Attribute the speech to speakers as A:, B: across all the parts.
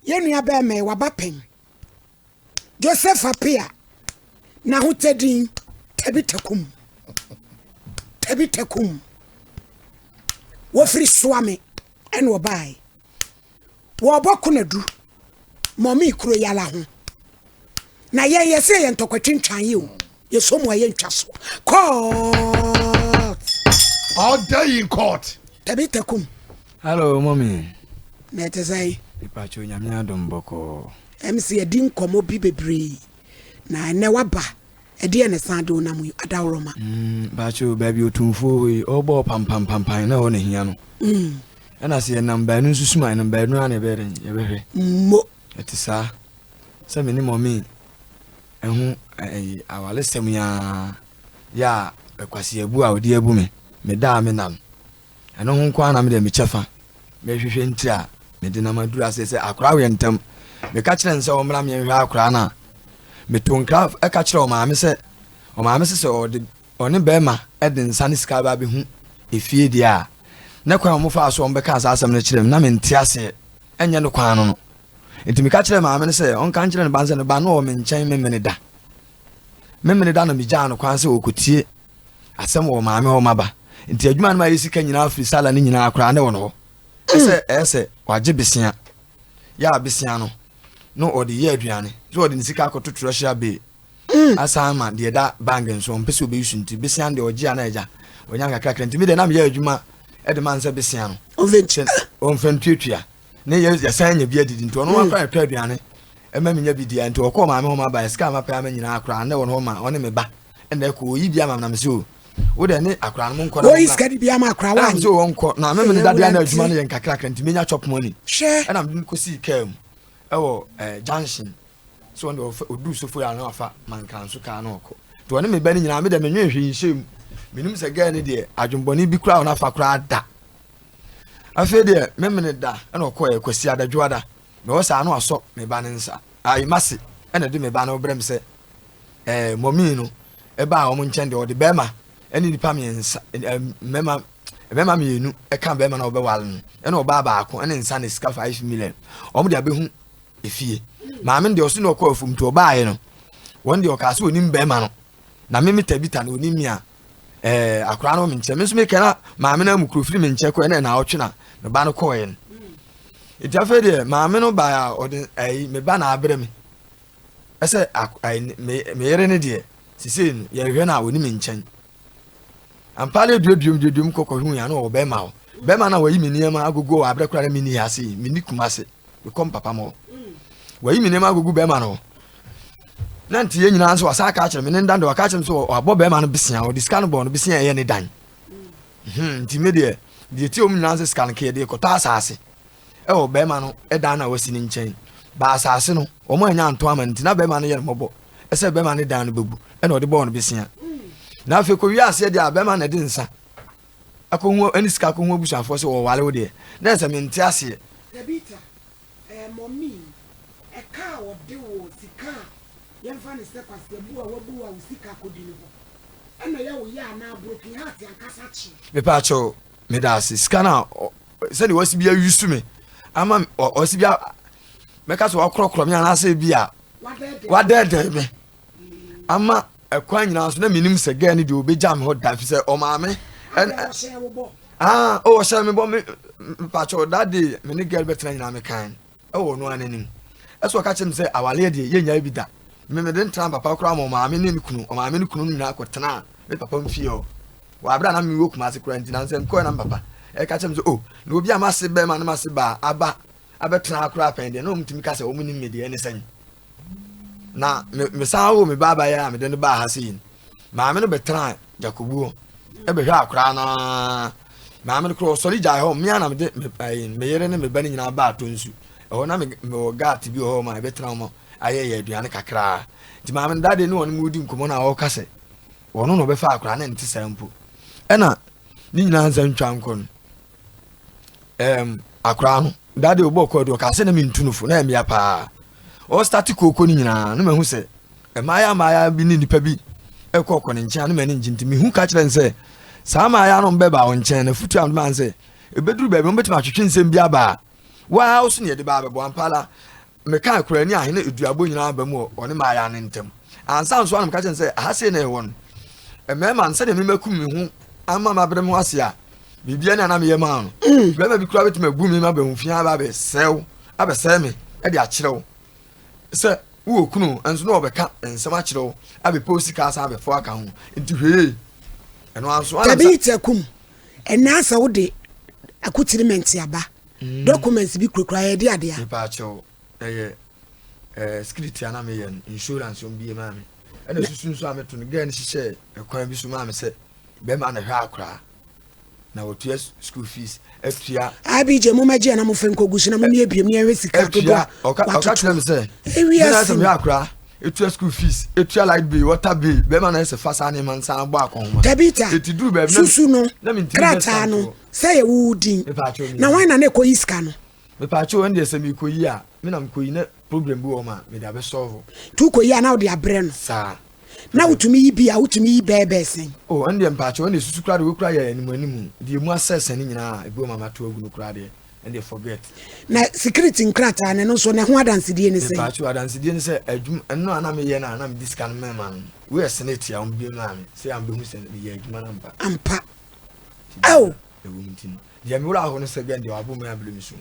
A: Yenu be me wabapen. Joseph apia. Na hutedin tebitekum. Tebitekum. Wofri swame en wo bai. Wo boku na du. Momi kuro yala ho. Na ye se ye ntokotwentwan ye o. Ye so mo ye ntwa so. Court.
B: All day in court.
A: Tebitekum.
C: Hello, mommy.
A: Na te say.
C: Ipacho nyame adom boko.
A: MC edi Nkomo bi bebre. Na ne waba. Edi ene sando na mu adawroma.
C: Bacho baby otumfo obo pam na ho ne hia no. Ana se number nu susuma number nu ana be den ye behwe.
A: Mo.
C: Etisa. Se me ni mommy. Ehu awale sem ya ekwase abu a odi abu me da me nam. Eno ho kwa na me de me chefa. Me hwehwe ntira me de na maduru asese akra we ntam. Me ka kire nse o mra me hwe akra na. Me tonkra e ka kire o maame se oni bema eden sane sika ba be hu efie dia na kwa mo fa so on be ka asasam na kire na me ntiase enye no kwan no enti me ka kire maame ne se on kan kire ne banse ne ba no o me nchen memene da na me gya no kwan se okotie asem o maame o maba enti adwuma no ma yesika nyina afri sala ne nyina akra ne wo no ese waje besia ya besia no odi ye aduane so odi nsika akoto treasure be asama de da bangen so mpese obe yusu nti besia de ogia na eja onyanga kakra nti me de na me ye adwuma e de man se besia no onfentuatua ne ye sanya bi adidi nti ono akra atwa aduane e ma menya bi dia nti okọ maame ho ma ba sika ma pa ma nyina akra ne wono ma one me ba ene ko yi bia ma na me so wo de ne akra no mo nkọ
A: na wo iska di bia ma akra wa
C: so wonko na me ne dade na adwuma ne ye kakra nti menya chop money
A: she
C: e na me ko si kam ewo junction so ndo odu sofo ya no afa mankan so ka na okọ to one me ba ni nyina me de me nwenhwe nshem minim se ga ne de adwumboni bi kura na afa kura da afa de me me ne da na okọ e kwasi adadwoada me wo sa no aso me ba ne nsa ai mase e na de me ba na obrem se momi no e ba o mo nchen de o de bema eni nipa me nsa mema mienu e kan bema na obe wal no e na oba ba ako ene nsa ne sika 5 million o mo de abehu efie maame de osi na okọ afum to oba aye no won de okase onim bema no na me metabita na onim a akora no me nche me so me kana maame na mukrofiri me nche ko ene na otwena me ba no ko yen iti afa de maame no ba ya odi me ba na abre me ese me yere ne de sisi ye hwe na onim nchen ampale duodum kokko hu ya no obema o bema na wayi me niam agogo abre kora me ni ase me ni kumase me kom papa mo wayi me niam agogo bema no nanti ye nyina so asa ka kire me ne ndande wa ka kire so abo bema no besia o discan bo no besia ye ne dan nti me de ti o nyina so scan ke de ko ta asase e o bema no e dan na wasi ni nchen ba asase no o mo anya anto ama nti na bema no ye mobo ese bema no dan no bebu e na o de bo no besia na fe ko wi ase de abema na de nsa akohu aniska akohu abusuafo se wo wale wo de na se me nti ase
A: debita mommy e ka wo de wo sika yemfa ne se kwase bu a wabu a sika kodini ho ena ya wo ya na broken heart ankasa chi
C: me pa cho me da ase sika na se de wasi bia yusu me ama wasi bia me ka so okrokro me na ase bia wadede me ama ekwa nyina so na minim se ga ni de obejam ho da fi se o maame o sha me bo me pa cho daddy me ni girl betra nyina me kan e wo no anenim eso ka chem se awale de ye nya bi da me de ntra papa kura mo maame ni kunu o maame ni kunu nyina akotena me papa mfie o wa abra na me wo kuma se kura ntina se ko na papa e ka chem se o na obi amase be ma na mase ba aba abetra kura pen de no mtimi ka se o munim me de ene san na me sawo me baba ya me de ba ha sin maame no betra jakobuo e be hwa akra na maame no kro sori jai ho me na me de me yere ne me bani nyina ba atonsu e ho na me gat bi ho ma betra mo aye ye aduane kakra ti maame no dade ne won mu di Nkomo na wo kase wono no be fa akra na nti sampo e na ni nyina nza ntwa nkon akra no dade oboko do kase na me ntunufo na me ya pa o start koko ni nyina no mahu se maya bi ni nipa bi ekoko ne nchen no mani njinti mi hu ka kire nse sa maya no mbeba o nchen na futu am man se ebeduru ba bi mbetima twetwe nsem bi aba wa o so ne de ba bo ampala me ka akura ni ahene eduabo nyina ba mu o ne ma ya ne ntem ansa nso anam ka chen say ahase na ewon e me man say de me makum me hu ama ma bre mu ase a bibia na na me yema no be ma bi kura betu magu me ma ba hu fia ba be sew abe se me e de a kirew say wo kunu enso na obeka ensem a kirew abe posi ka asa abe fo aka hu nti hwe eno anso anam
A: tabi itakum ena asa wo de akutiriment aba documents bi kurukura ye de ade a
C: pa cho security ana me yen insurance on bi ma me ena susu nso ameto no ga ni hihye ekwan bi so ma me se be ma na hwa akra na wotua school fees atua
A: abije mo magie na mo fenkogusu na mo ne ebiem ne enwe sika to do
C: o ka tell me say
A: ewi
C: asa me akra etua school fees etua light bill water bill be ma na se fasa ne man san gba akon
A: tabita
C: etidu be
A: susu no krata no say ye wudin na wan na ne ko iska no
C: me pa cho ende se mi ko yi a me na me ko yi na problem bi o ma me da be solve
A: tu ko yi na o de abre no
C: sa
A: na utumi yi bia utumi yi bebe sen
C: oh ende mpa cho ende susu kra de wo kra ya animu de mu assess ni nyina ebi o ma ma to agu no kra de ende forget
A: na security nkrata ne no so ne ho adanse die ne sen
C: mpa cho adanse die ne se adwum enno ana me ye na me discan me man we senate ya on bi ma me se am be hu se ye adwuma na
A: ampa au
C: ewu mtin ye me wura ho no se gende wa bo me abele mi so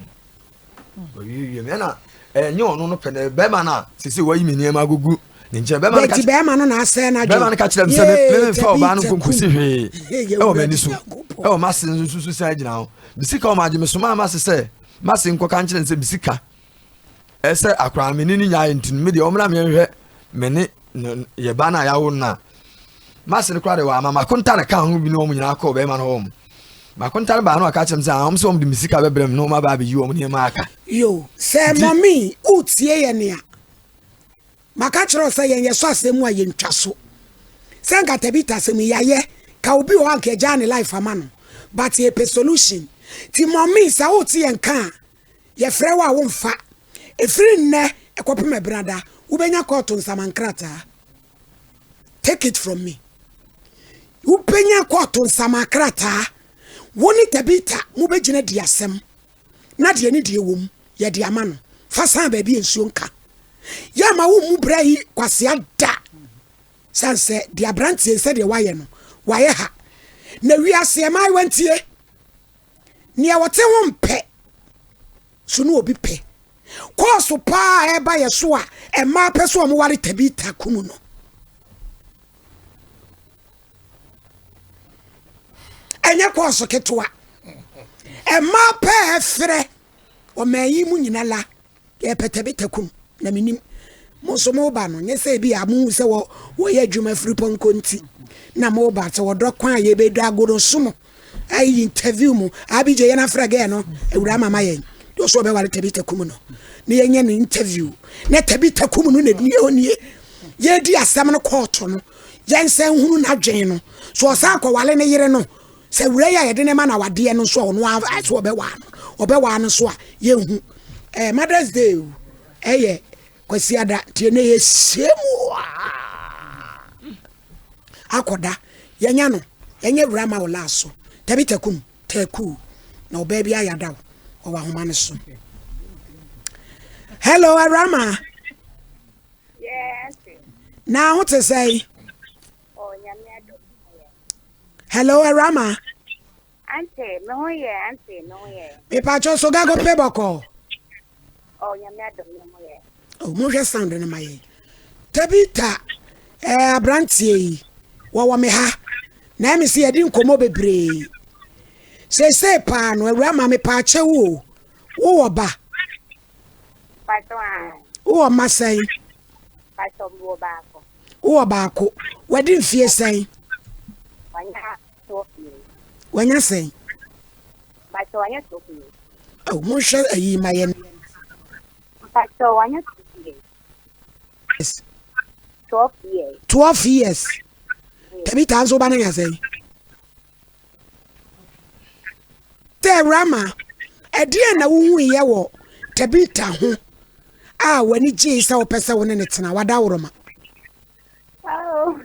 C: oyi me na nye ono no pene be ma na sisi wa yi me niam agugu ni nche be ma
A: ka be ma no na ase na
C: be ma ka kire me se me fa oba no konkusi hwe e o mani so e o masin susu sa gina ho bisika o ma je me so ma se masin ko kan kire se bisika ese akra me ni nya ntin me de o mra me hwe me ni ye ba na ya wo na masin kwa de wa mama konta na kan ho bi no mo nyina ko be ma no ho makonta ba no aka chem say am so om de misika bebrem no ma ba be yi om ne ma aka
A: yo say mommy utie ye ne a maka chiro say yen yeso asemu a yen twaso say nka tabita asemu yaye ka obi ho anka ja ne life ama no but ye pe solution ti mommy say utie yen kan ye frɛ wa wo mfa efiri nne ekopem ebrada ubenya court nsamankrata take it from me ubenya court nsamankrata woni tabita mu begina di asem na de ni de wom ye de ama no fa san ba bi ensuo nka ya ma wo mu bra yi kwase ada sanse de abrantie se de waye no waye ha na wi ase mai wantie ne wote wo mpe so no obi pe koso pa e ba ye so a e ma pe so mo ware tabita kumu no enye koso ketwa e ma pe frɛ o mayi mu nyina la e petabitakum na minim mo so mo ba no nye se bi amu se wo ye adwuma firi ponko nti na mo ba se wo do kwan ye be do agoro sumo ai interview mu abije ye na frɛ ge no ewura mama ye do so be wale tabitakum no ne yenye ne interview na tabitakum no na ni onie ye di asam no court no yensen hunu na dwen no so sa akwa ne yere no se wure ya yede ne ma na wade no so no so obewa no so a ye hu Mother's Day kwasi ada tie ne ye semu akoda yenya no yenye wura ma wala so tabitakum taku na obabi ayada o wa homa ne so. Hello Arama.
D: Yes.
A: Now what to say?
D: Oh, nyame adom.
A: Hello Arama.
D: Auntie, no ye, auntie, no ye.
A: Me pa cho so gago pe boko.
D: Oh, nyame adom no ye.
A: Oh, mo hwe sound na maye. Tabita abrantie wo me ha. Na me se yedi nkomo bebre. Se pa no Arama me pa che wo. Wo ba.
D: Patwa.
A: Wo ma sai.
D: Patwa wo ba ko.
A: Wo ba ko. Wadi mfie sai.
D: Wanya tofi.
A: Wanya sai.
D: Patwa wanya tofi.
A: Oh, mo hwe ayi maye.
D: Patwa wanya tofi.
A: Yes.
D: 12 years.
A: 12 years. Tabita anzo ba na ya sai. Te Rama, edie na wo hu ye wo tabita ho. Ah, wani ji sa opesa woni ne tena wada woroma.
D: Oh.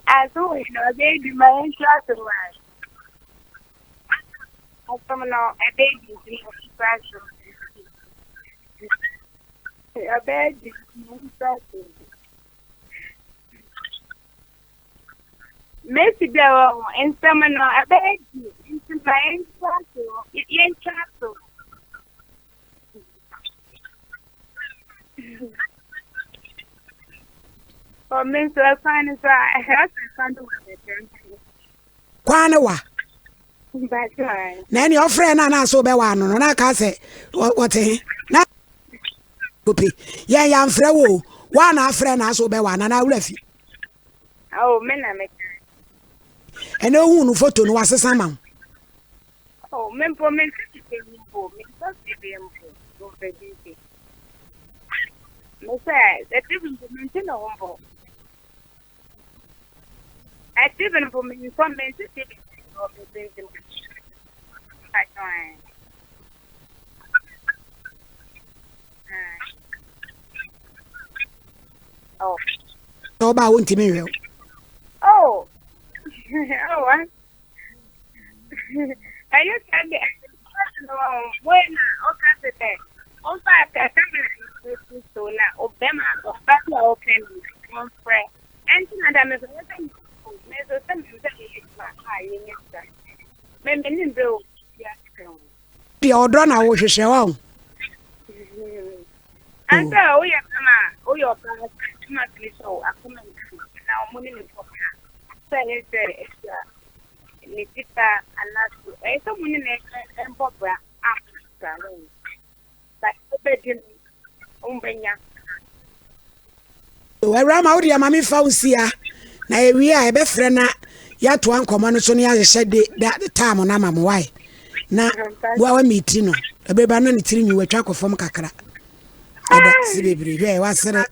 D: I saw it, no, they do my interest in life. Some no a baby special. A baby special. Messi Blow and some no a baby into my special. It ain't castle. For me, so I find it I have to find it.
A: Kwane wa.
D: That's right.
A: Na any your friend na so be wa no na ka say what na kopi. Ya ya mfre wo. Wa na friend na so be wa na wura fi.
D: Oh, men are making.
A: And no hu no photo no wasesa ma.
D: Oh, men for men to be info. Men just be info. Don't be busy. Me say that even the men no humble. I even for men some men to be or be busy. I know. Oh.
A: So ba won timi we.
D: Oh. Oh, what? I just said that. When okay, today. On five, so now, Obama, or Battle open, one friend. And Madame is a
A: Di odro na wo hwehwe wa.
D: And so we are oh, your parents, so I come now, money in the say Nikita and not a so many and Bobra after but obedient Umbenya.
A: We ram out ya mami fausia na ewi a ebe frɛ na ya to Nkomo no so ne ya hye the time na mam why na wa meeting no ebe ba na ne tiri nyi watwa kofom kakra ada si bebre hwe wa sere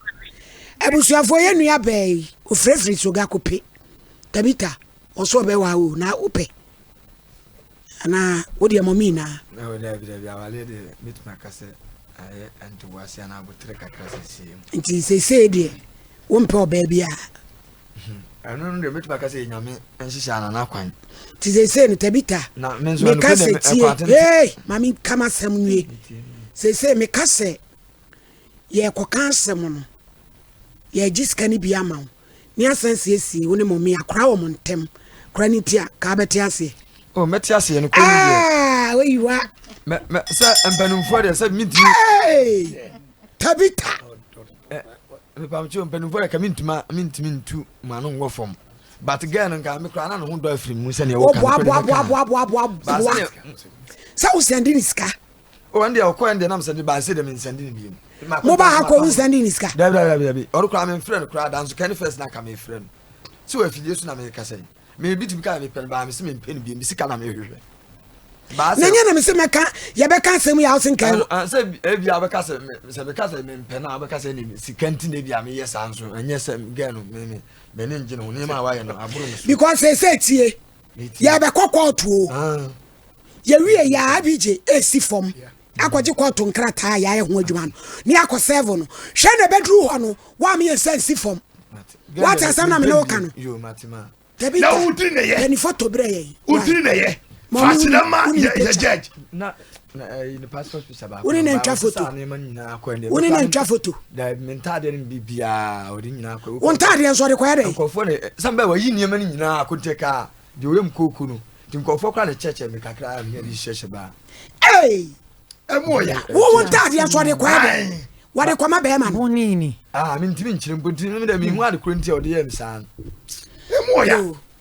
A: abusuafo ye nua bai ofrefri so ga kope tabita oso be wa o na ope ana wodi amomi na
C: na we da bi awale de mitma kase aye antu wasi ana abutre kakra sesi
A: nti sese de wo mpe oba bia
C: ano no de mitma kase nyame enhihya na na kwan
A: ti sese no tabita
C: na menzo no
A: de hey mami kama sam nwie sese me kase ye kokan sam no ye jiska ni bia ma ni asense esi wo ne momi akra wo montem kra ni tia ka beti ase
C: oh meti ase no kwa
A: where you are
C: me say empanumfo de say mintimi
A: hey tabita
C: me pamcho empanumfo de ka mintuma mintimi ntu ma no ngo fom but again nka me kra na no ho do afiri mu se ne wo ka sa o send ni ska o ande o ko ande na me send ba se de me send ni bi
A: mo ba ha ko o send ni ska
C: da o kra me friend kra dan so kan first na ka me friend so afili so na me ka say me bi tim ka me pen ba me se me pen bi me sika na me hwehwe ba se
A: na nya na me se meka ye be ka sem ya o sin kan
C: se e bi abeka se be ka se me pen na abeka se ni sika nti na bi a me yes anso enye se ge no me ne ngi no ne ma wa ye no aburu me
A: because say tie ya be kokko to ye wie ya abije esi fom akwaje kwato nkrata ya ye ho adwuma no ni akọ 7 no hwe na bedru ho no wa me ye sense fom what asam na me no kan
C: yo matima
B: na udri ne ye
A: ni photo bre ye
B: udri ne ye fasina ma ye judge
C: na ni passport picture ba
A: uni na ntwa photo uni na ntwa photo
C: da mentade ni bibia odi nyina kwa
A: on tade enso de kwa de
C: nkofo ne samba wa yi niema ni nyina akonteka de oyem koku no ti nkofo kwa le cheche me kakra me di sheshe ba
A: eh
B: emoya
A: wo tade enso de kwa de wa de kwa ma be ma no
E: nini
C: me ntimi nkyire mpo ntimi me da me hu ade kro nti ode ye msan
B: emoya